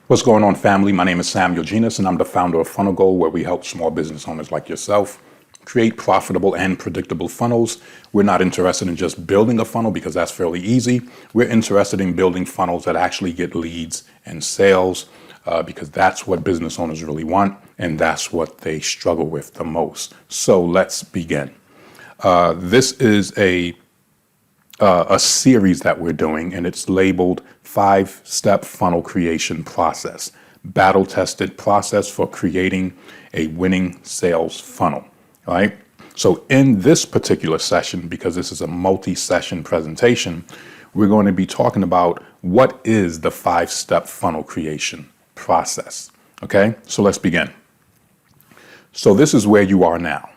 What's going on, family? My name is Samuel Genus, and I'm the founder of Funnel Goal, where we help small business owners like yourself create profitable and predictable funnels. We're not interested in just building a funnel because that's fairly easy. We're interested in building funnels that actually get leads and sales because that's what business owners really want, and that's what they struggle with the most. So let's begin. This is a series that we're doing, and it's labeled 5-Step Funnel Creation Process, battle-tested process for creating a winning sales funnel, right? So in this particular session, because this is a multi-session presentation, we're going to be talking about what is the 5-step funnel creation process, okay? So let's begin. So this is where you are now,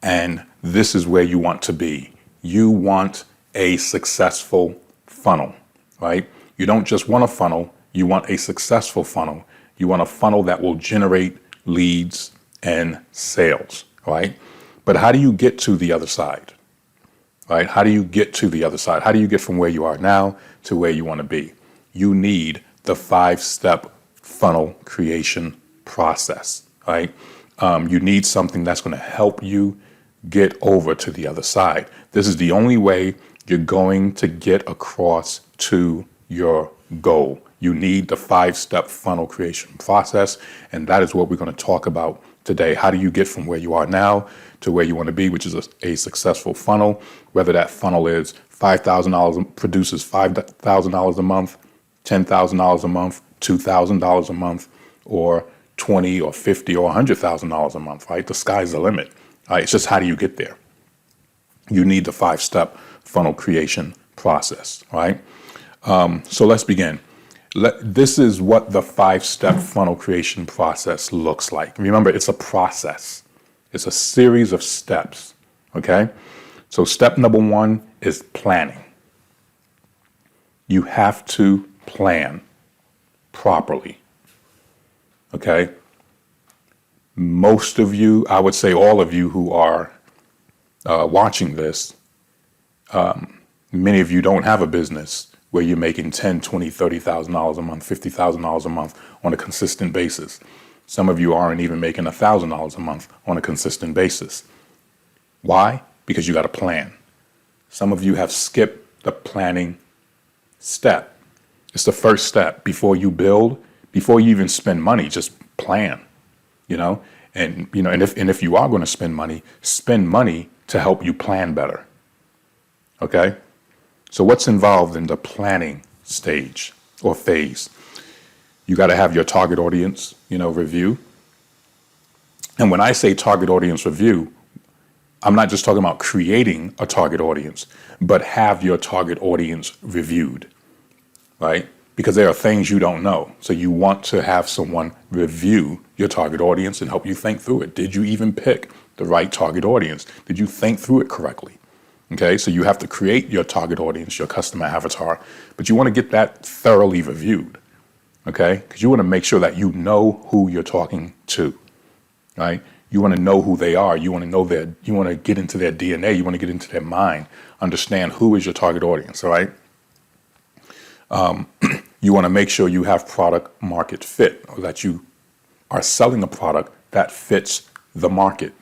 and this is where you want to be. You want a successful funnel, right? You don't just want a funnel, you want a successful funnel. You want a funnel that will generate leads and sales, right? But how do you get to the other side, right? How do you get to the other side? How do you get from where you are now to where you want to be? You need the 5-step funnel creation process, right? You need something that's going to help you get over to the other side. This is the only way you're going to get across to your goal. You need the 5-step funnel creation process, and that is what we're going to talk about today. How do you get from where you are now to where you want to be, which is a successful funnel, whether that funnel is $5,000, produces $5,000 a month, $10,000 a month, $2,000 a month, or $20,000 or $50,000 or $100,000 a month, right? The sky's the limit. Right? It's just how do you get there? You need the 5-step funnel creation process, right? So let's begin. This is what the 5-step funnel creation process looks like. Remember, it's a process. It's a series of steps, okay? So step number 1 is planning. You have to plan properly, okay? Most of you, I would say all of you who are watching this, many of you don't have a business where you're making $10,000, $20,000, $30,000 a month, $50,000 a month on a consistent basis. Some of you aren't even making $1,000 a month on a consistent basis. Why? Because you got a plan. Some of you have skipped the planning step. It's the first step. Before you build, before you even spend money, just plan. And if you are going to spend money to help you plan better. Okay? So what's involved in the planning stage or phase? You got to have your target audience, review. And when I say target audience review, I'm not just talking about creating a target audience, but have your target audience reviewed, right? Because there are things you don't know. So you want to have someone review your target audience and help you think through it. Did you even pick the right target audience? Did you think through it correctly? Okay, so you have to create your target audience, your customer avatar, but you want to get that thoroughly reviewed, okay? Because you want to make sure that you know who you're talking to, right? You want to know who they are. You want to get into their DNA. You want to get into their mind, understand who is your target audience, all right? You want to make sure you have product market fit, or that you are selling a product that fits the market,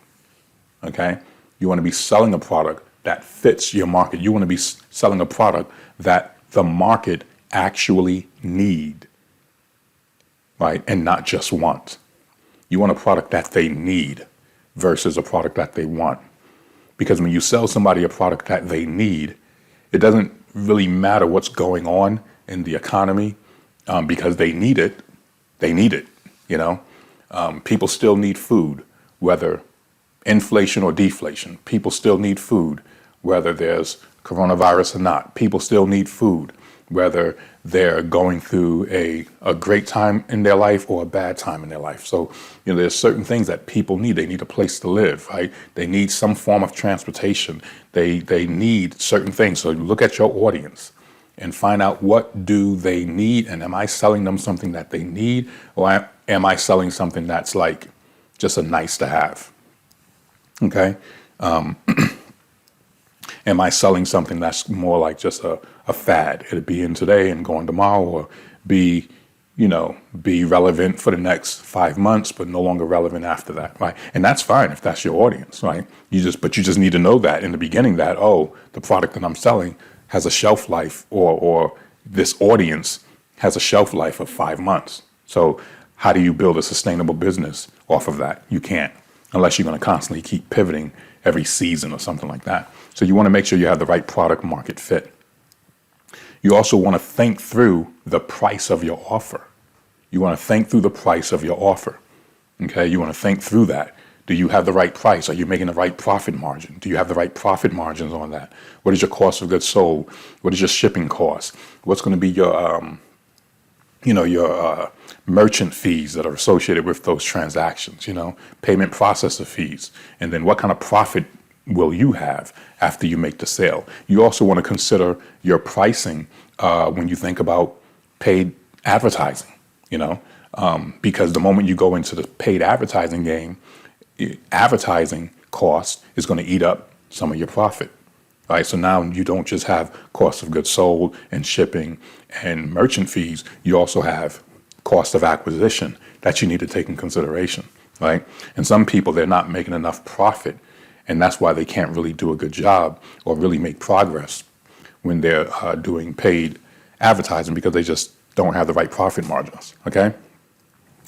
okay? You want to be selling a product that fits your market. You want to be selling a product that the market actually need, right? And not just want. You want a product that they need versus a product that they want. Because when you sell somebody a product that they need, it doesn't really matter what's going on in the economy, because they need it. They need it, People still need food, whether inflation or deflation. People still need food, whether there's coronavirus or not. People still need food, whether they're going through a great time in their life or a bad time in their life. So, there's certain things that people need. They need a place to live, right? They need some form of transportation. They need certain things. So look at your audience and find out what do they need, and am I selling them something that they need, or am I selling something that's like just a nice to have? Okay. Am I selling something that's more like just a fad? It'll be in today and going tomorrow, or be be relevant for the next 5 months, but no longer relevant after that, right? And that's fine if that's your audience, right? But you just need to know that in the beginning that, oh, the product that I'm selling has a shelf life, or this audience has a shelf life of 5 months. So how do you build a sustainable business off of that? You can't, unless you're going to constantly keep pivoting every season or something like that. So you want to make sure you have the right product market fit. You also want to think through the price of your offer. You want to think through the price of your offer. Okay, you want to think through that. Do you have the right price? Are you making the right profit margin? Do you have the right profit margins on that? What is your cost of goods sold? What is your shipping cost? What's going to be your merchant fees that are associated with those transactions, payment processor fees, and then what kind of profit will you have after you make the sale? You also want to consider your pricing when you think about paid advertising, because the moment you go into the paid advertising game, advertising cost is going to eat up some of your profit. All right, so now you don't just have cost of goods sold and shipping and merchant fees, you also have cost of acquisition that you need to take in consideration, right? And some people, they're not making enough profit, and that's why they can't really do a good job or really make progress when they're doing paid advertising, because they just don't have the right profit margins, okay?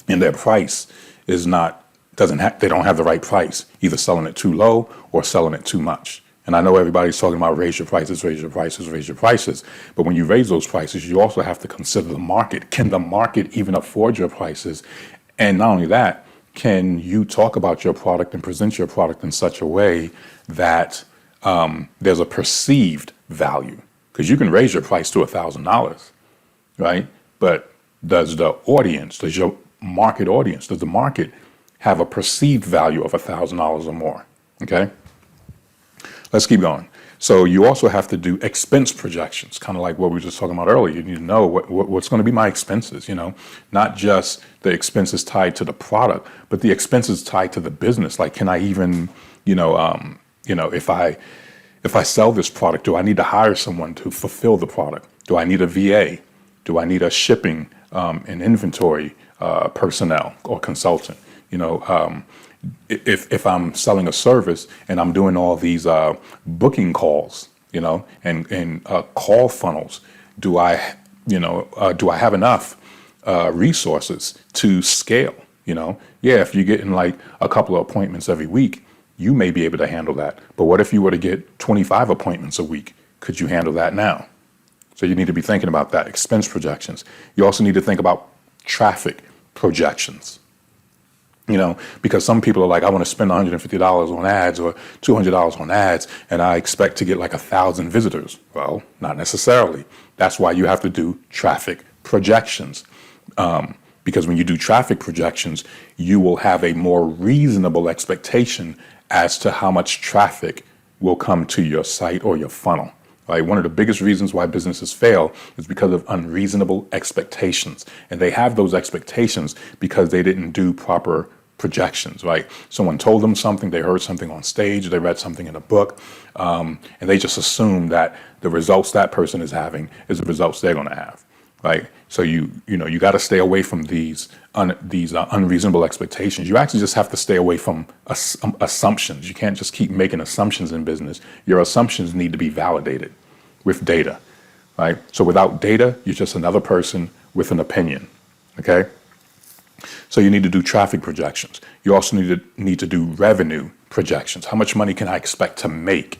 And their price they don't have the right price, either selling it too low or selling it too much. And I know everybody's talking about raise your prices, raise your prices, raise your prices. But when you raise those prices, you also have to consider the market. Can the market even afford your prices? And not only that, can you talk about your product and present your product in such a way that there's a perceived value? Because you can raise your price to $1,000, right? But does your market audience, does the market have a perceived value of $1,000 or more? Okay? Let's keep going. So you also have to do expense projections, kind of like what we were just talking about earlier. You need to know what's going to be my expenses, not just the expenses tied to the product, but the expenses tied to the business. Like, can I even, if I sell this product, do I need to hire someone to fulfill the product? Do I need a VA? Do I need a shipping and inventory personnel or consultant? If I'm selling a service and I'm doing all these booking calls, and call funnels, do I have enough resources to scale? If you're getting like a couple of appointments every week, you may be able to handle that. But what if you were to get 25 appointments a week? Could you handle that now? So you need to be thinking about that, expense projections. You also need to think about traffic projections. Because some people are like, I want to spend $150 on ads or $200 on ads, and I expect to get like 1,000 visitors. Well, not necessarily. That's why you have to do traffic projections. Because when you do traffic projections, you will have a more reasonable expectation as to how much traffic will come to your site or your funnel. Right? One of the biggest reasons why businesses fail is because of unreasonable expectations. And they have those expectations because they didn't do proper projections, right? Someone told them something, they heard something on stage, they read something in a book, and they just assume that the results that person is having is the results they're going to have, right? So you got to stay away from these unreasonable expectations. You actually just have to stay away from assumptions. You can't just keep making assumptions in business. Your assumptions need to be validated with data, right? So without data, you're just another person with an opinion, okay? So you need to do traffic projections. You also need to do revenue projections. How much money can I expect to make,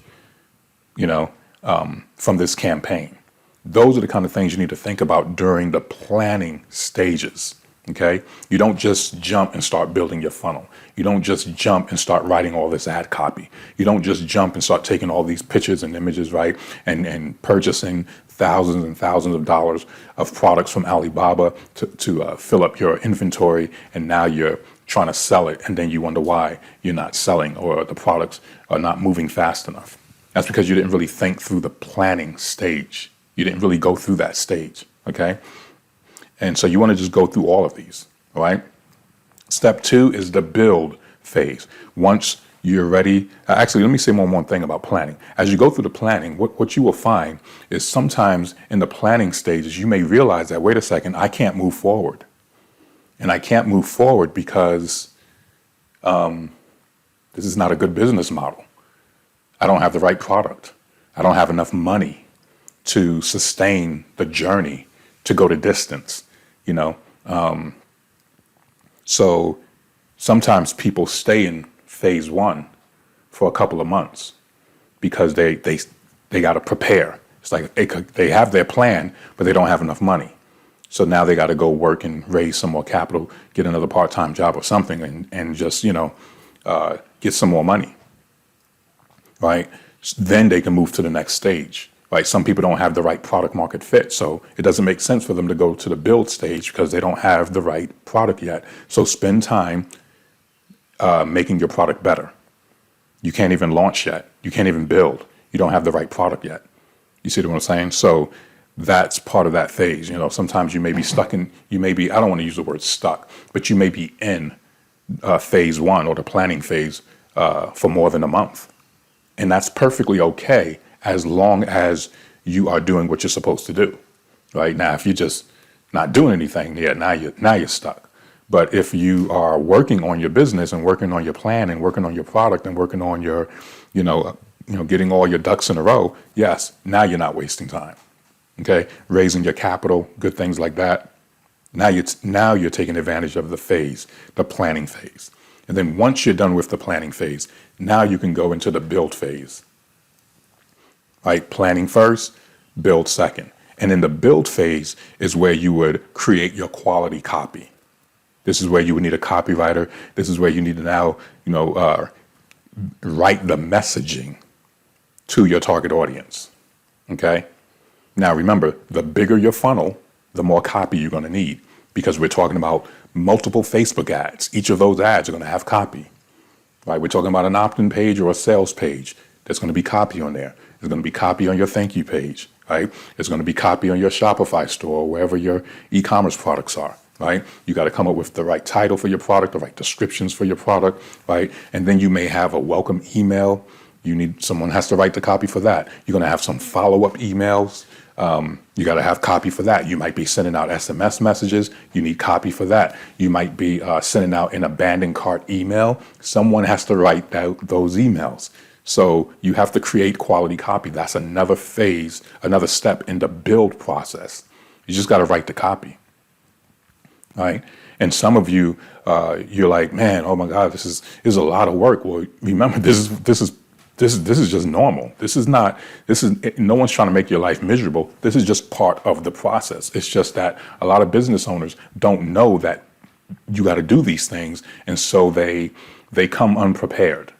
from this campaign? Those are the kind of things you need to think about during the planning stages. Okay. You don't just jump and start building your funnel. You don't just jump and start writing all this ad copy. You don't just jump and start taking all these pictures and images, right? And purchasing thousands and thousands of dollars of products from Alibaba to fill up your inventory. And now you're trying to sell it. And then you wonder why you're not selling or the products are not moving fast enough. That's because you didn't really think through the planning stage. You didn't really go through that stage. Okay. And so you want to just go through all of these, all right? Step 2 is the build phase. Once you're ready. Actually, let me say one more thing about planning. As you go through the planning, what you will find is sometimes in the planning stages, you may realize that, wait a second, I can't move forward. And I can't move forward because this is not a good business model. I don't have the right product. I don't have enough money to sustain the journey, to go the distance, you know. So sometimes people stay in phase one for a couple of months because they got to prepare. It's like they have their plan, but they don't have enough money. So now they got to go work and raise some more capital, get another part-time job or something, and just, get some more money, right? Then they can move to the next stage, right? Some people don't have the right product market fit, so it doesn't make sense for them to go to the build stage because they don't have the right product yet. So spend time making your product better. You can't even launch yet. You can't even build. You don't have the right product yet. You see what I'm saying? So that's part of that phase. Sometimes you may be stuck in, I don't want to use the word stuck, but you may be in phase one or the planning phase for more than a month. And that's perfectly okay as long as you are doing what you're supposed to do. Right now, if you're just not doing anything, now you're stuck. But if you are working on your business and working on your plan and working on your product and working on your, getting all your ducks in a row, yes, now you're not wasting time. Okay, raising your capital, good things like that. Now you're taking advantage of the planning phase. And then once you're done with the planning phase, now you can go into the build phase. Right? Planning first, build second. And in the build phase is where you would create your quality copy. This is where you would need a copywriter. This is where you need to now, write the messaging to your target audience. Okay? Now remember, the bigger your funnel, the more copy you're going to need, because we're talking about multiple Facebook ads. Each of those ads are going to have copy. Right? We're talking about an opt-in page or a sales page. There's going to be copy on there. There's going to be copy on your thank you page. Right? There's going to be copy on your Shopify store or wherever your e-commerce products are. Right? You got to come up with the right title for your product, the right descriptions for your product. Right? And then you may have a welcome email. Someone has to write the copy for that. You're going to have some follow-up emails. You got to have copy for that. You might be sending out SMS messages. You need copy for that. You might be sending out an abandoned cart email. Someone has to write those emails. So you have to create quality copy. That's another phase, another step in the build process. You just got to write the copy. Right? And some of you, you're like, man, oh my God, this is a lot of work. Well, remember, this is just normal. No one's trying to make your life miserable. This is just part of the process. It's just that a lot of business owners don't know that you got to do these things. And so they come unprepared,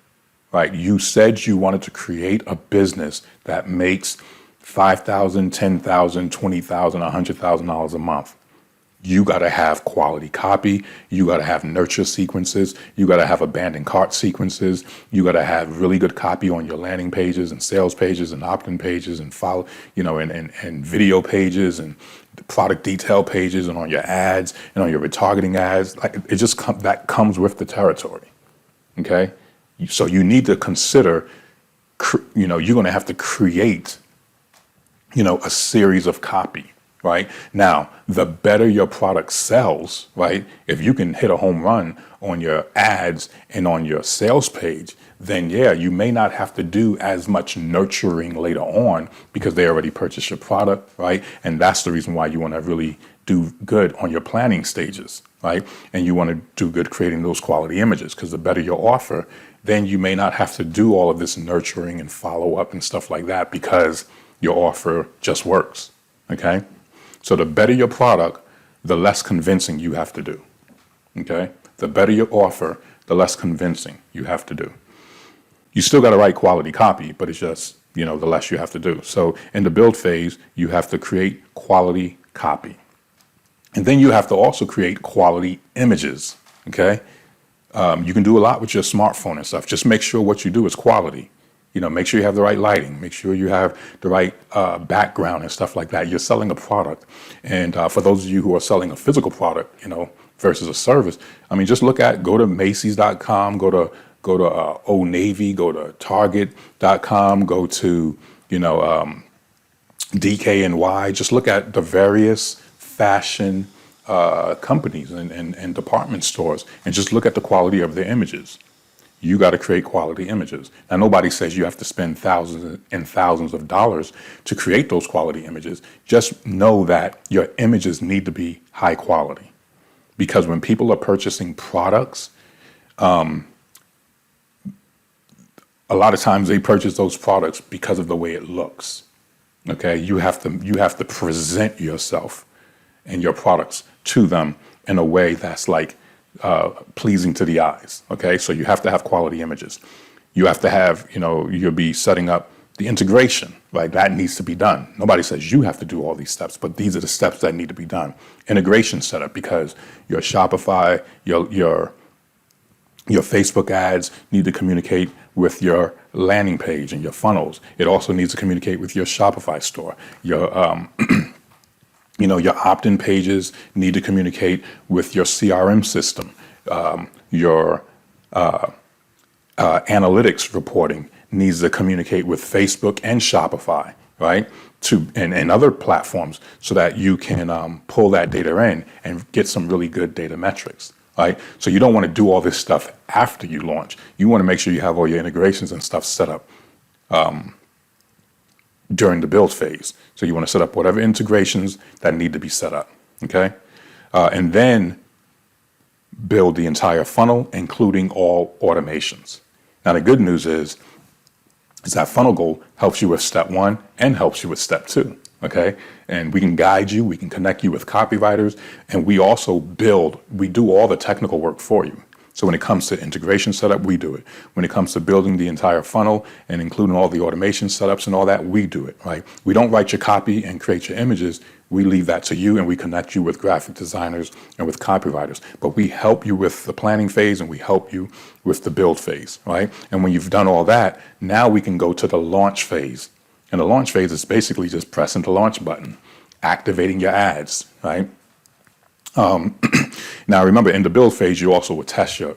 right? You said you wanted to create a business that makes $5,000, $10,000, $20,000, $100,000 a month. You got to have quality copy. You got to have nurture sequences. You got to have abandoned cart sequences. You got to have really good copy on your landing pages and sales pages and opt-in pages and follow, and video pages and product detail pages and on your ads and on your retargeting ads. Like that comes with the territory. Okay. So you need to consider, you're going to have to create, a series of copy. Right? Now, the better your product sells, right? If you can hit a home run on your ads and on your sales page, then you may not have to do as much nurturing later on because they already purchased your product, right? And that's the reason why you want to really do good on your planning stages, right? And you want to do good creating those quality images, because the better your offer, then you may not have to do all of this nurturing and follow up and stuff like that because your offer just works, okay? So the better your product, the less convincing you have to do. Okay? The better your offer, the less convincing you have to do. You still got to write quality copy, but it's just, the less you have to do. So in the build phase, you have to create quality copy. And then you have to also create quality images. Okay? You can do a lot with your smartphone and stuff. Just make sure what you do is quality. Make sure you have the right lighting. Make sure you have the right background and stuff like that. You're selling a product. And for those of you who are selling a physical product, versus a service, just go to Macy's.com, go go to Old Navy, go to Target.com, go to, DKNY. Just look at the various fashion companies and department stores and just look at the quality of their images. You got to create quality images. Now, nobody says you have to spend thousands and thousands of dollars to create those quality images. Just know that your images need to be high quality. Because when people are purchasing products, a lot of times they purchase those products because of the way it looks. Okay, you have to present yourself and your products to them in a way that's like pleasing to the eyes. Okay, so you have to have quality images. You have to have, you'll be setting up the integration, right? That needs to be done. Nobody says you have to do all these steps, but these are the steps that need to be done. Integration setup, because your Shopify, your Facebook ads need to communicate with your landing page and your funnels. It also needs to communicate with your Shopify store. Your your opt-in pages need to communicate with your CRM system. Your analytics reporting needs to communicate with Facebook and Shopify, right? And other platforms, so that you can pull that data in and get some really good data metrics. Right? So you don't want to do all this stuff after you launch. You want to make sure you have all your integrations and stuff set up during the build phase. So you want to set up whatever integrations that need to be set up, okay? And then build the entire funnel, including all automations. Now, the good news is that funnel goal helps you with step 1 and helps you with step 2. Okay, and we can guide you, we can connect you with copywriters, and we also we do all the technical work for you. So when it comes to integration setup, we do it. When it comes to building the entire funnel and including all the automation setups and all that, we do it, right? We don't write your copy and create your images. We leave that to you, and we connect you with graphic designers and with copywriters. But we help you with the planning phase, and we help you with the build phase, right? And when you've done all that, now we can go to the launch phase. And the launch phase is basically just pressing the launch button, activating your ads, right? Now, remember, in the build phase, you also would test your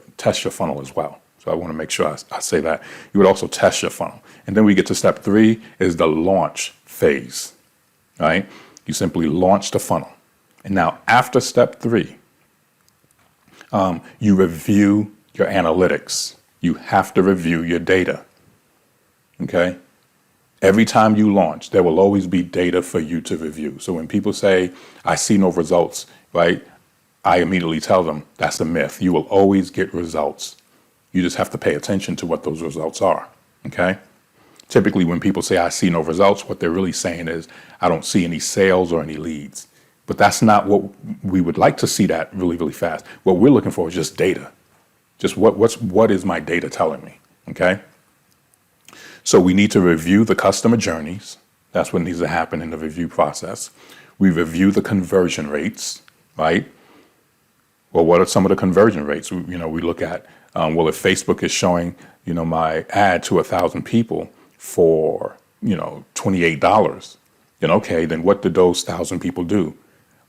funnel as well. So I want to make sure I say that. You would also test your funnel. And then we get to step 3 is the launch phase, right? You simply launch the funnel. And now after step 3, you review your analytics. You have to review your data, okay? Every time you launch, there will always be data for you to review. So when people say, I see no results, right, I immediately tell them that's a myth. You will always get results. You just have to pay attention to what those results are, okay? Typically, when people say, I see no results, what they're really saying is, I don't see any sales or any leads. But that's not what we would like to see, that really, really fast. What we're looking for is just data. Just what is my data telling me, okay? So we need to review the customer journeys. That's what needs to happen in the review process. We review the conversion rates, right? Well, what are some of the conversion rates? We look at, if Facebook is showing, my ad to 1,000 people for, $28, then okay, then what did those 1,000 people do?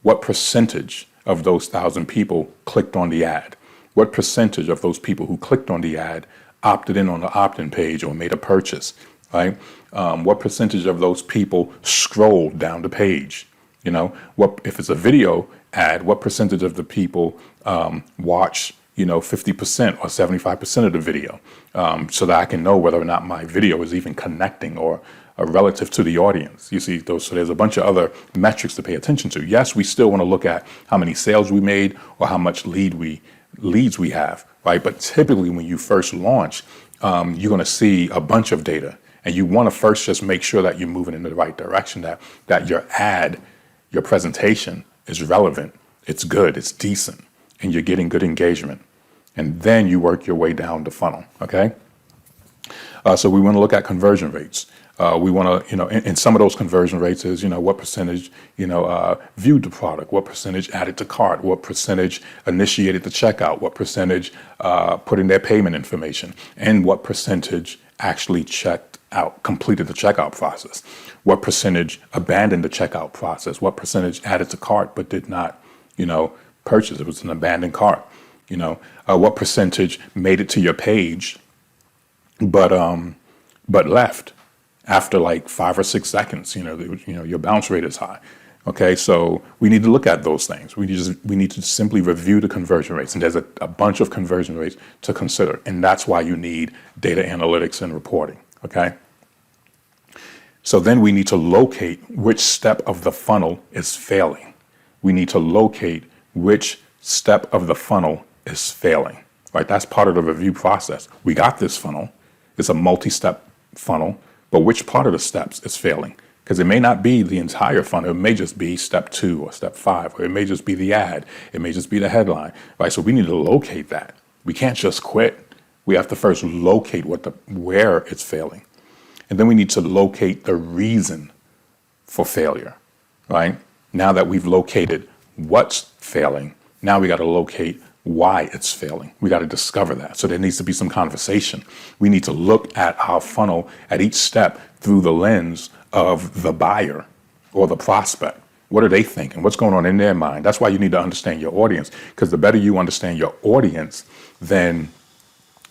What percentage of those 1,000 people clicked on the ad? What percentage of those people who clicked on the ad opted in on the opt-in page or made a purchase, right? What percentage of those people scrolled down the page? What if it's a video ad, what percentage of the people watch, 50% or 75% of the video, so that I can know whether or not my video is even connecting or relative to the audience. You see, so there's a bunch of other metrics to pay attention to. Yes, we still want to look at how many sales we made or how much leads we have, right? But typically when you first launch, you're going to see a bunch of data, and you want to first just make sure that you're moving in the right direction, that your ad, your presentation is relevant, it's good, it's decent, and you're getting good engagement. And then you work your way down the funnel, okay? So we want to look at conversion rates. We want to, and some of those conversion rates is, what percentage, viewed the product, what percentage added to cart, what percentage initiated the checkout, what percentage put in their payment information, and what percentage actually checked out, completed the checkout process, what percentage abandoned the checkout process, what percentage added to cart but did not, purchase. It was an abandoned cart. What percentage made it to your page but but left after like 5 or 6 seconds. Your bounce rate is high. Okay, so we need to look at those things. We need to simply review the conversion rates, and there's a bunch of conversion rates to consider, and that's why you need data analytics and reporting. Okay, so then we need to locate which step of the funnel is failing. We need to locate which step of the funnel is failing. Right, that's part of the review process. We got this funnel. It's a multi-step funnel, but which part of the steps is failing? Because it may not be the entire funnel. It may just be step 2 or step 5, or it may just be the ad. It may just be the headline, right? So we need to locate that. We can't just quit. We have to first locate where it's failing. And then we need to locate the reason for failure, right? Now that we've located what's failing, now we got to locate why it's failing. We got to discover that. So there needs to be some conversation. We need to look at our funnel at each step through the lens of the buyer or the prospect. What are they thinking? What's going on in their mind? That's why you need to understand your audience, because the better you understand your audience, then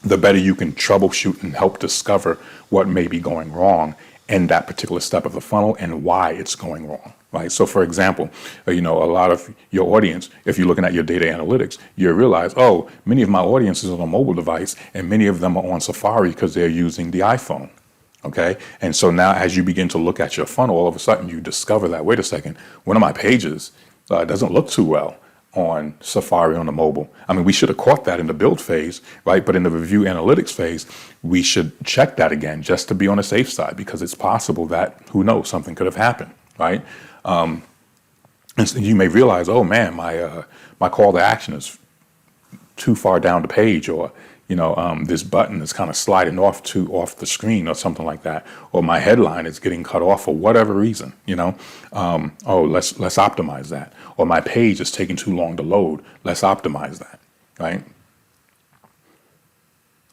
the better you can troubleshoot and help discover what may be going wrong in that particular step of the funnel and why it's going wrong. Right. So, for example, a lot of your audience, if you're looking at your data analytics, you realize, oh, many of my audience is on a mobile device and many of them are on Safari because they're using the iPhone. Okay. And so now as you begin to look at your funnel, all of a sudden you discover that, wait a second, one of my pages doesn't look too well on Safari on the mobile. I mean, we should have caught that in the build phase, right? But in the review analytics phase, we should check that again just to be on the safe side, because it's possible that, who knows, something could have happened, right? And so you may realize, oh man, my call to action is too far down the page, or this button is kind of sliding off the screen or something like that, or my headline is getting cut off for whatever reason. Let's optimize that, or my page is taking too long to load. Let's optimize that, right?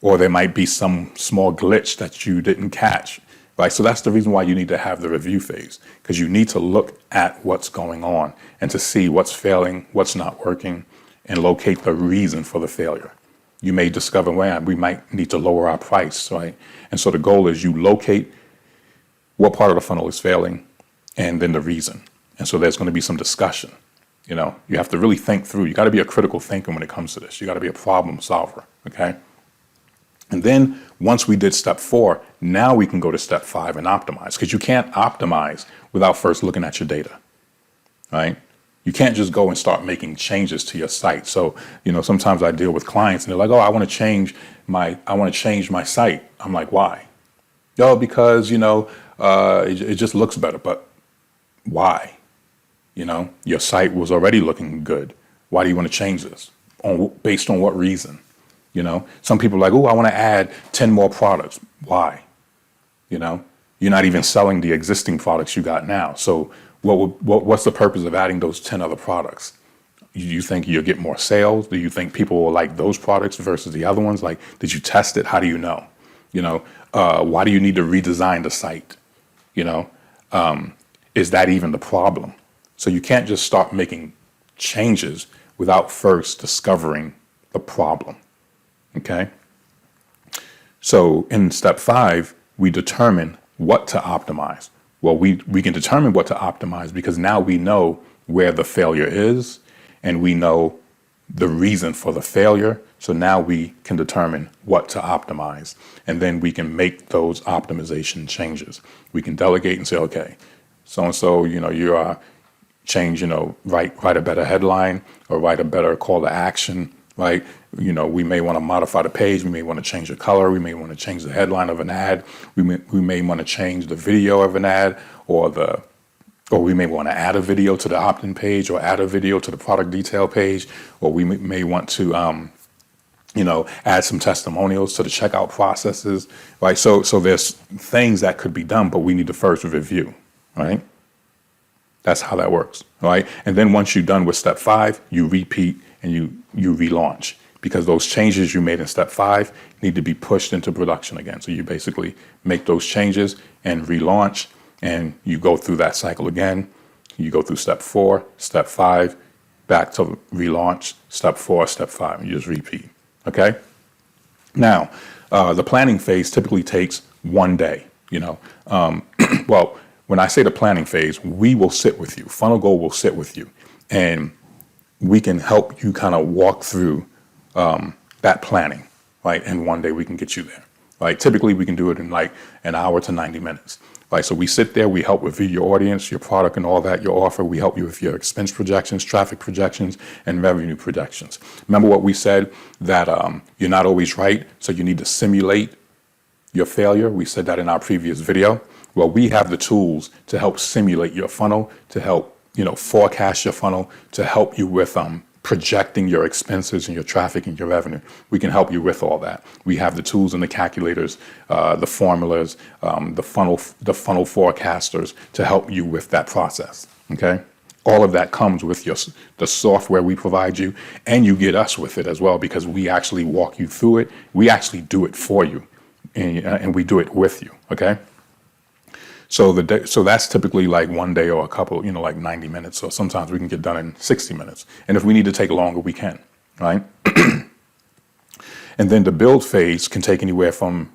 Or there might be some small glitch that you didn't catch. Right, so that's the reason why you need to have the review phase, because you need to look at what's going on and to see what's failing, what's not working, and locate the reason for the failure. You may discover, well, we might need to lower our price, right? And so the goal is you locate what part of the funnel is failing and then the reason. And so there's going to be some discussion. You have to really think through. You got to be a critical thinker when it comes to this. You got to be a problem solver, okay? And then once we did step 4, now we can go to step 5 and optimize, because you can't optimize without first looking at your data, right? You can't just go and start making changes to your site. So, sometimes I deal with clients and they're like, oh, I want to change my site. I'm like, why? Oh, because, it just looks better. But why? Your site was already looking good. Why do you want to change this? Based on what reason? Some people are like, oh, I want to add 10 more products. Why? You're not even selling the existing products you got now. So what's the purpose of adding those 10 other products? You think you'll get more sales? Do you think people will like those products versus the other ones? Like, did you test it? How do you know? Why do you need to redesign the site? Is that even the problem? So you can't just start making changes without first discovering the problem. Okay. So in step 5, we determine what to optimize. Well, we can determine what to optimize because now we know where the failure is and we know the reason for the failure. So now we can determine what to optimize, and then we can make those optimization changes. We can delegate and say, okay, so-and-so, you change, write a better headline or write a better call to action, right? We may want to modify the page. We may want to change the color. We may want to change the headline of an ad. We may want to change the video of an ad, or we may want to add a video to the opt-in page, or add a video to the product detail page, or we may want to, add some testimonials to the checkout processes, right? So there's things that could be done, but we need to first review, right? That's how that works, right? And then once you're done with step 5, you repeat and you relaunch, because those changes you made in step 5 need to be pushed into production again. So you basically make those changes and relaunch, and you go through that cycle again. You go through step 4, step 5, back to relaunch, step 4, step 5, and you just repeat. Okay? Now, The planning phase typically takes one day, you know. Well, when I say the planning phase, we will sit with you. Funnel Goal will sit with you, and we can help you kind of walk through that planning, right? And one day we can get you there, right? Typically, we can do it in like an hour to 90 minutes. Right, so we sit there, we help with your audience, your product and all that, your offer. We help you with your expense projections, traffic projections, and revenue projections. Remember what we said, that you're not always right, so you need to simulate your failure. We said that in our previous video. Well, we have the tools to help simulate your funnel, to help, forecast your funnel, to help you with projecting your expenses and your traffic and your revenue. We can help you with all that. We have the tools and the calculators, the formulas, the funnel forecasters to help you with that process. Okay, all of that comes with the software we provide you, and you get us with it as well, because we actually walk you through it. We actually do it for you, and we do it with you. Okay. So so that's typically like one day or a couple, like 90 minutes. So sometimes we can get done in 60 minutes. And if we need to take longer, we can, right? And then the build phase can take anywhere from,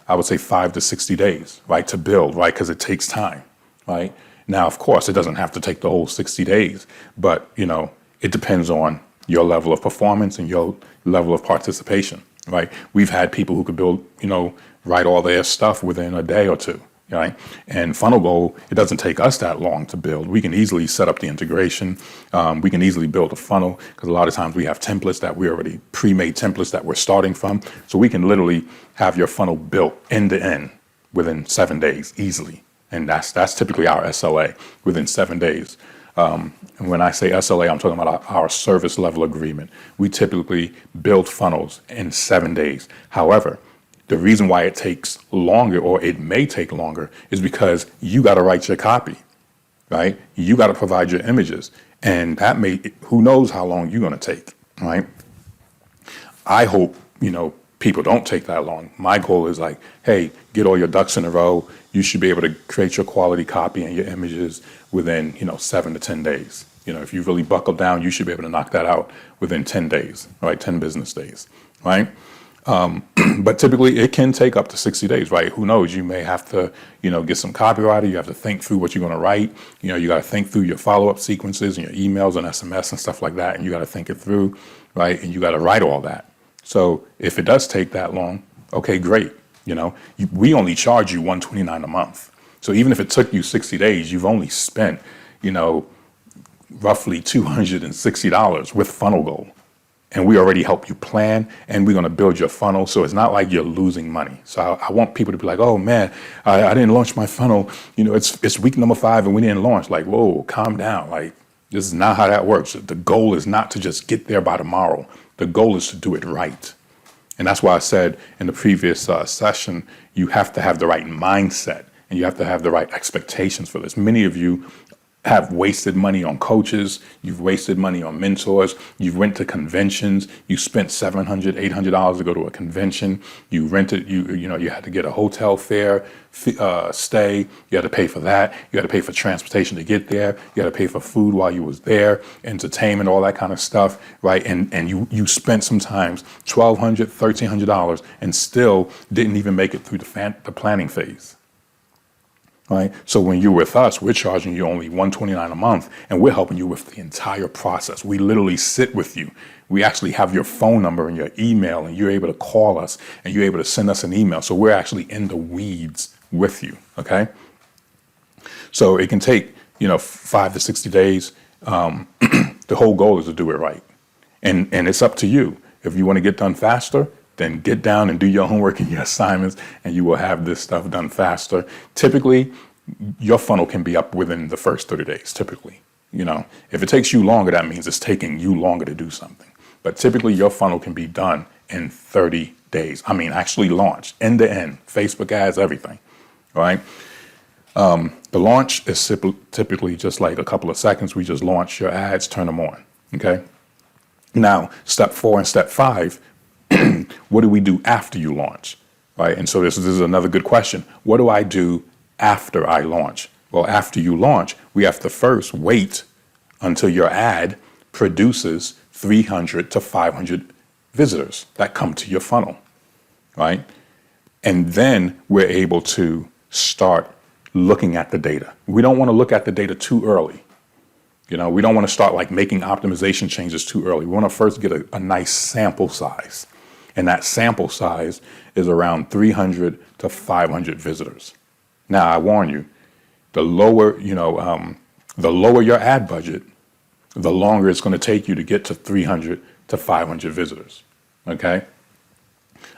I would say 5 to 60 days, right, to build, right? Because it takes time, right? Now, of course, it doesn't have to take the whole 60 days, but, it depends on your level of performance and your level of participation, right? We've had people who could build, write all their stuff within a day or two. Right? And Funnel Goal, it doesn't take us that long to build. We can easily set up the integration. We can easily build a funnel, because a lot of times we have templates that we already pre-made templates that we're starting from. So we can literally have your funnel built end to end within 7 days easily. And that's typically our SLA, within 7 days. And when I say SLA, I'm talking about our service level agreement. We typically build funnels in 7 days. However, the reason why it takes longer, or it may take longer, is because you got to write your copy, right? You got to provide your images, and who knows how long you're going to take, right? I hope, people don't take that long. My goal is like, hey, get all your ducks in a row. You should be able to create your quality copy and your images within, 7 to 10 days. If you really buckle down, you should be able to knock that out within 10 days, right? 10 business days, right? But typically it can take up to 60 days, right? Who knows? You may have to, get some copywriter. You have to think through what you're going to write. You got to think through your follow-up sequences and your emails and SMS and stuff like that. And you got to think it through, right? And you got to write all that. So if it does take that long, okay, great. We only charge you $129 a month. So even if it took you 60 days, you've only spent, roughly $260 with Funnel Goal. And we already help you plan, and we're going to build your funnel. So it's not like you're losing money. So I want people to be like, oh man, I didn't launch my funnel. It's week number 5 and we didn't launch. Like, whoa, calm down. Like, this is not how that works. The goal is not to just get there by tomorrow. The goal is to do it right. And that's why I said in the previous session, you have to have the right mindset, and you have to have the right expectations for this. Many of you have wasted money on coaches. You've wasted money on mentors. You've went to conventions. You spent $700, $800 to go to a convention. You rented, you had to get a hotel fare, stay. You had to pay for that. You had to pay for transportation to get there. You had to pay for food while you was there, entertainment, all that kind of stuff, right? And you spent sometimes $1,200, $1,300 and still didn't even make it through the planning phase. Right. So when you're with us, we're charging you only $129 a month, and we're helping you with the entire process. We literally sit with you. We actually have your phone number and your email, and you're able to call us, and you're able to send us an email. So we're actually in the weeds with you. Okay. So it can take, 5 to 60 days. The whole goal is to do it right. And it's up to you. If you want to get done faster, then get down and do your homework and your assignments, and you will have this stuff done faster. Typically, your funnel can be up within the first 30 days, typically. If it takes you longer, that means it's taking you longer to do something. But typically, your funnel can be done in 30 days. I mean, actually launched, end to end, Facebook ads, everything, all right? The launch is typically just like a couple of seconds. We just launch your ads, turn them on, okay? Now, step 4 and step 5, what do we do after you launch, right? And so this is another good question. What do I do after I launch? Well, after you launch, we have to first wait until your ad produces 300 to 500 visitors that come to your funnel. right? And then we're able to start looking at the data. We don't want to look at the data too early. We don't want to start like making optimization changes too early. We want to first get a nice sample size. And that sample size is around 300 to 500 visitors. Now, I warn you, the lower your ad budget, the longer it's going to take you to get to 300 to 500 visitors. Okay?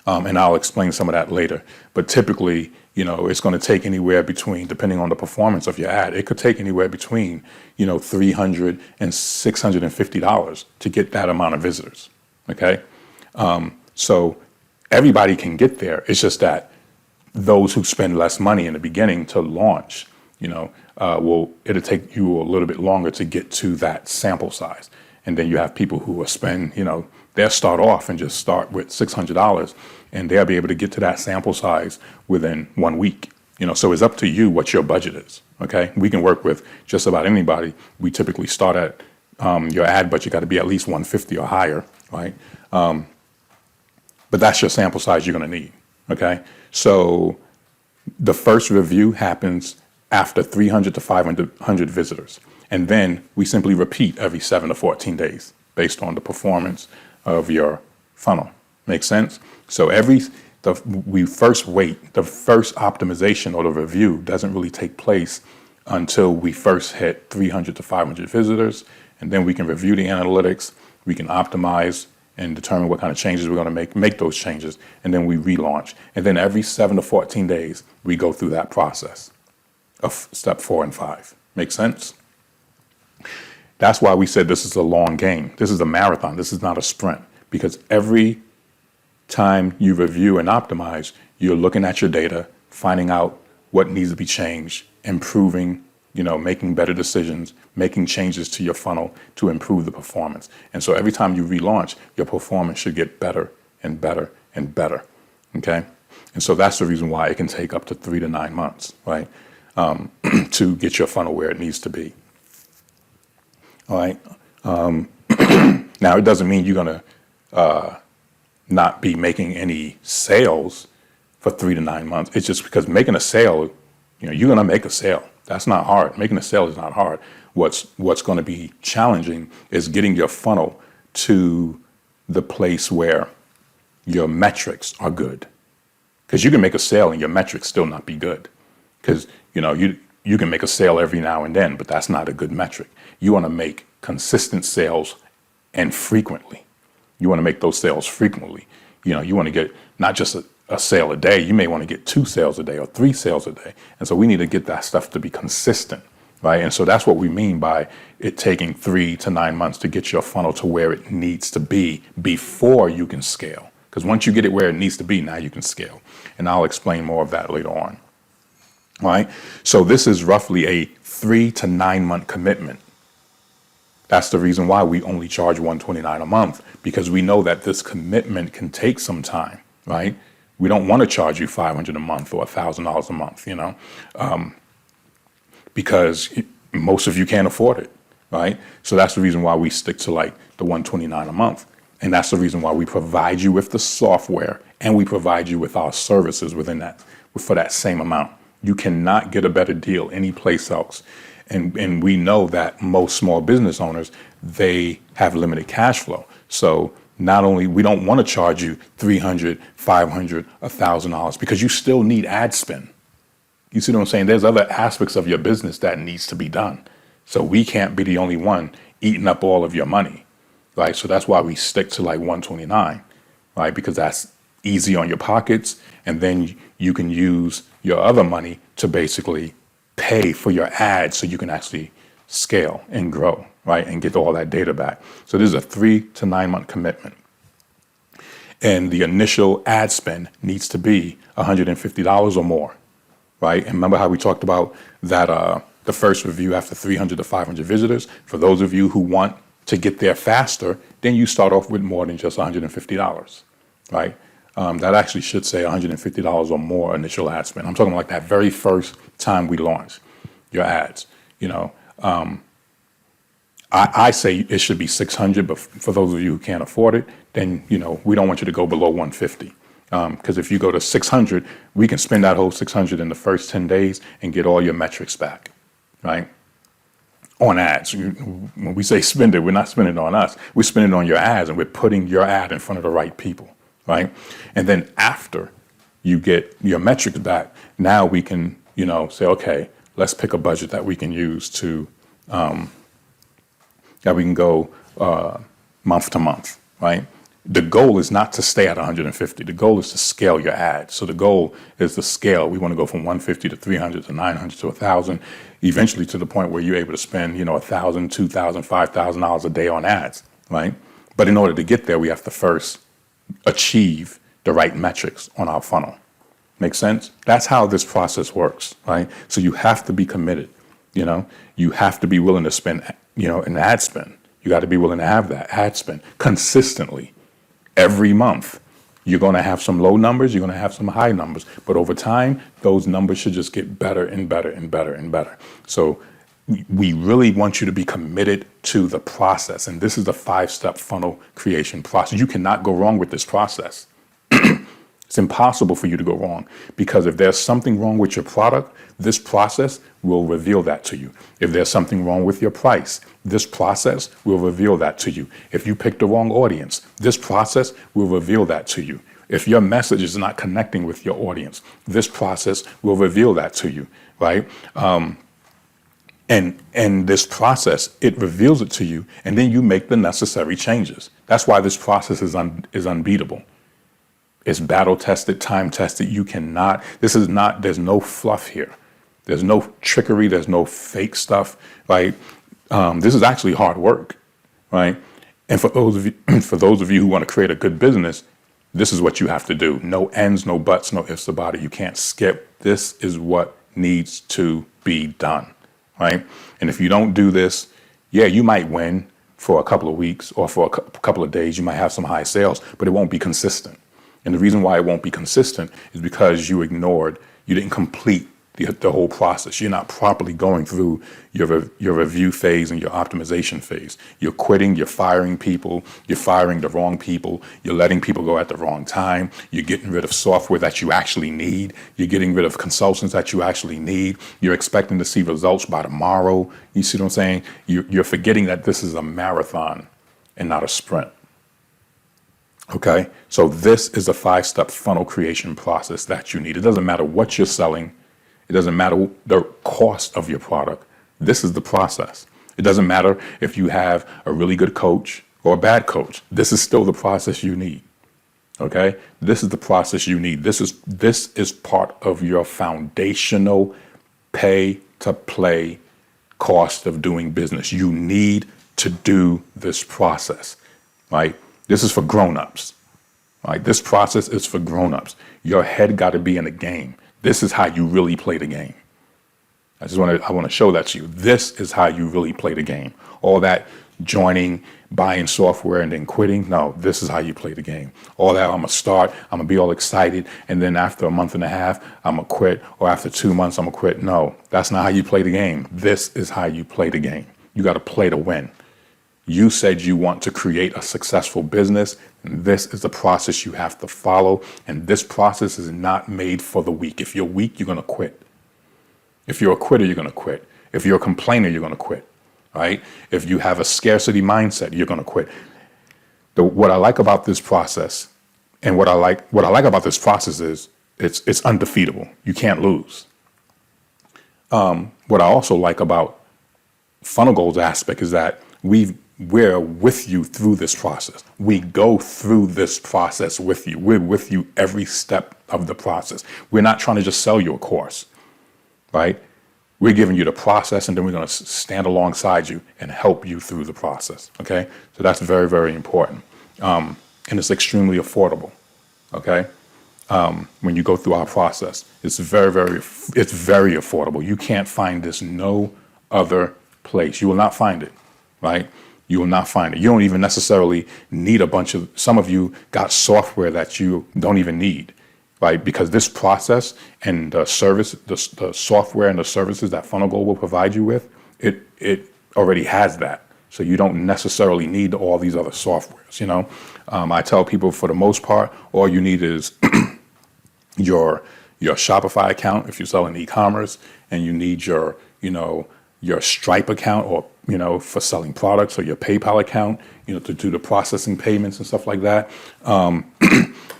And I'll explain some of that later. But typically, it's going to take anywhere between, depending on the performance of your ad, it could take anywhere between, $300 and $650 to get that amount of visitors. Okay. So everybody can get there. It's just that those who spend less money in the beginning to launch, it'll take you a little bit longer to get to that sample size. And then you have people who will spend, they'll start off and just start with $600 and they'll be able to get to that sample size within 1 week. So it's up to you what your budget is. Okay. We can work with just about anybody. We typically start at your ad budget got to be at least 150 or higher. Right. But that's your sample size you're going to need. Okay. So the first review happens after 300 to 500 visitors. And then we simply repeat every 7 to 14 days based on the performance of your funnel. Make sense? So we first wait. The first optimization or the review doesn't really take place until we first hit 300 to 500 visitors. And then we can review the analytics. We can optimize and determine what kind of changes we're going to make those changes. And then we relaunch. And then every 7 to 14 days, we go through that process of step 4 and 5. Make sense? That's why we said this is a long game. This is a marathon. This is not a sprint, because every time you review and optimize, you're looking at your data, finding out what needs to be changed, improving, making better decisions, making changes to your funnel to improve the performance. And so every time you relaunch, your performance should get better and better and better. Okay? And so that's the reason why it can take up to 3 to 9 months, right? To get your funnel where it needs to be. All right. Now, it doesn't mean you're going to not be making any sales for 3 to 9 months. It's just because making a sale, you're going to make a sale. That's not hard. Making a sale is not hard. What's going to be challenging is getting your funnel to the place where your metrics are good. Because you can make a sale and your metrics still not be good. Because, you can make a sale every now and then, but that's not a good metric. You want to make consistent sales and frequently. You want to make those sales frequently. You want to get not just a sale a day. You may want to get 2 sales a day or 3 sales a day. And so we need to get that stuff to be consistent, right? And so that's what we mean by it taking 3 to 9 months to get your funnel to where it needs to be before you can scale. Because once you get it where it needs to be, now you can scale. And I'll explain more of that later on. All right. So this is roughly a 3 to 9 month commitment. That's the reason why we only charge $129 a month, because we know that this commitment can take some time, right? We don't want to charge you $500 a month or $1,000 a month, because most of you can't afford it, right? So that's the reason why we stick to like the $129 a month. And that's the reason why we provide you with the software and we provide you with our services within that for that same amount. You cannot get a better deal anyplace else. And we know that most small business owners, they have limited cash flow. So not only we don't want to charge you $300, $500, $1,000 because you still need ad spend. You see what I'm saying? There's other aspects of your business that needs to be done. So we can't be the only one eating up all of your money, right? So that's why we stick to like $129, right? Because that's easy on your pockets. And then you can use your other money to basically pay for your ads so you can actually scale and grow, right? And get all that data back. So this is a 3 to 9 month commitment. And the initial ad spend needs to be $150 or more, right? And remember how we talked about that the first review after 300 to 500 visitors? For those of you who want to get there faster, then you start off with more than just $150, right? That actually should say $150 or more initial ad spend. I'm talking like that very first time we launch your ads. I say it should be $600, but for those of you who can't afford it, then we don't want you to go below $150. Because if you go to 600, we can spend that whole 600 in the first 10 days and get all your metrics back, right? On ads. When we say spend it, we're not spending it on us. We're spending it on your ads, and we're putting your ad in front of the right people, right? And then after you get your metrics back, now we can, say, okay, let's pick a budget that we can use to, that we can go month to month, right? The goal is not to stay at 150. The goal is to scale your ad. So the goal is to scale. We want to go from 150 to 300 to 900 to 1,000, eventually to the point where you're able to spend, $1,000, $2,000, $5,000 a day on ads, right? But in order to get there, we have to first achieve the right metrics on our funnel. Make sense? That's how this process works, right? So you have to be committed. You have to be willing to spend, an ad spend. You got to be willing to have that ad spend consistently. Every month, you're going to have some low numbers, you're going to have some high numbers, but over time, those numbers should just get better and better and better and better. So we really want you to be committed to the process, and this is the 5-step funnel creation process. You cannot go wrong with this process. It's impossible for you to go wrong, because if there's something wrong with your product, this process will reveal that to you. If there's something wrong with your price, this process will reveal that to you. If you pick the wrong audience, this process will reveal that to you. If your message is not connecting with your audience, this process will reveal that to you, right? And this process, it reveals it to you, and then you make the necessary changes. That's why this process is unbeatable. It's battle tested, time tested. There's no fluff here. There's no trickery. There's no fake stuff, right? This is actually hard work, right? And for those of you who want to create a good business, this is what you have to do. No ends, no buts, no ifs about it. You can't skip. This is what needs to be done, right? And if you don't do this, you might win for a couple of weeks or for a couple of days. You might have some high sales, but it won't be consistent. And the reason why it won't be consistent is because you didn't complete the whole process. You're not properly going through your review phase and your optimization phase. You're quitting, you're firing people, you're firing the wrong people, you're letting people go at the wrong time, you're getting rid of software that you actually need, you're getting rid of consultants that you actually need, you're expecting to see results by tomorrow. You see what I'm saying? You're forgetting that this is a marathon and not a sprint. Okay, so this is a 5-step funnel creation process that you need. It doesn't matter what you're selling. It doesn't matter the cost of your product. This is the process. It doesn't matter if you have a really good coach or a bad coach. This is still the process you need. Okay, this is the process you need. This is part of your foundational pay to play cost of doing business. You need to do this process, right? This is for grown-ups, right? This process is for grown-ups. Your head got to be in the game. This is how you really play the game. I want to show that to you. This is how you really play the game. All that joining, buying software, and then quitting. No, this is how you play the game. All that, I'm going to start, I'm going to be all excited, and then after a month and a half, I'm going to quit, or after 2 months, I'm going to quit. No, that's not how you play the game. This is how you play the game. You got to play to win. You said you want to create a successful business, and this is the process you have to follow, and this process is not made for the weak. If you're weak, you're going to quit. If you're a quitter, you're going to quit. If you're a complainer, you're going to quit, right? If you have a scarcity mindset, you're going to quit. What I like about this process, and what I like about this process is it's undefeatable. You can't lose. What I also like about Funnel Goals aspect is that we're with you through this process. We go through this process with you. We're with you every step of the process. We're not trying to just sell you a course, right? We're giving you the process, and then we're going to stand alongside you and help you through the process, okay? So that's very, very important. And it's extremely affordable, okay? When you go through our process, it's very affordable. You can't find this no other place. You will not find it, right? You will not find it. You don't even necessarily need some of you got software that you don't even need, right? Because this process and the service, the software and the services that Funnel Goal will provide you with, it already has that. So you don't necessarily need all these other softwares, I tell people, for the most part, all you need is your Shopify account if you sell in e-commerce, and you need your your Stripe account, or for selling products, or your PayPal account, to do the processing payments and stuff like that.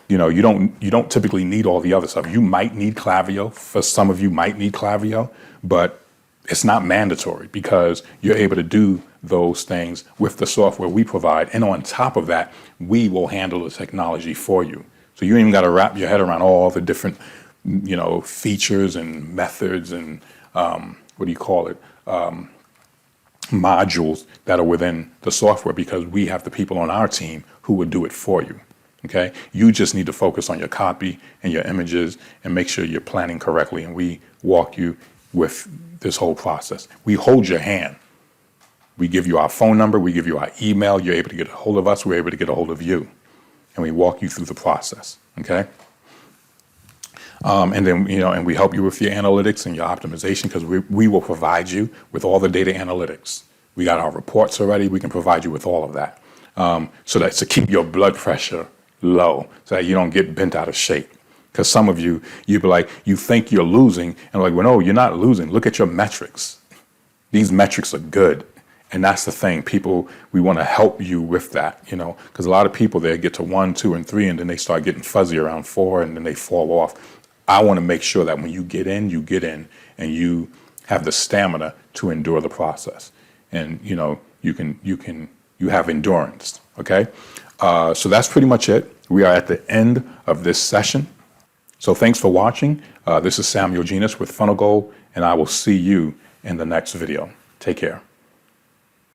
You don't typically need all the other stuff. You might need Klaviyo. For some of you might need Klaviyo, but it's not mandatory, because you're able to do those things with the software we provide. And on top of that, we will handle the technology for you. So you ain't even got to wrap your head around all the different, features and methods and what do you call it? Modules that are within the software, because we have the people on our team who would do it for you. Okay. You just need to focus on your copy and your images and make sure you're planning correctly. And we walk you with this whole process. We hold your hand. We give you our phone number. We give you our email. You're able to get a hold of us. We're able to get a hold of you. And we walk you through the process. Okay. And then, and we help you with your analytics and your optimization, because we will provide you with all the data analytics. We got our reports already. We can provide you with all of that. So that's to keep your blood pressure low, so that you don't get bent out of shape. Because some of you'd be like, you think you're losing, and like, well, no, you're not losing. Look at your metrics. These metrics are good. And that's the thing. People, we want to help you with that, because a lot of people, they get to 1, 2, and 3, and then they start getting fuzzy around 4, and then they fall off. I want to make sure that when you get in, and you have the stamina to endure the process. And, you have endurance. Okay. So that's pretty much it. We are at the end of this session. So thanks for watching. This is Samuel Genus with Funnel Gold, and I will see you in the next video. Take care.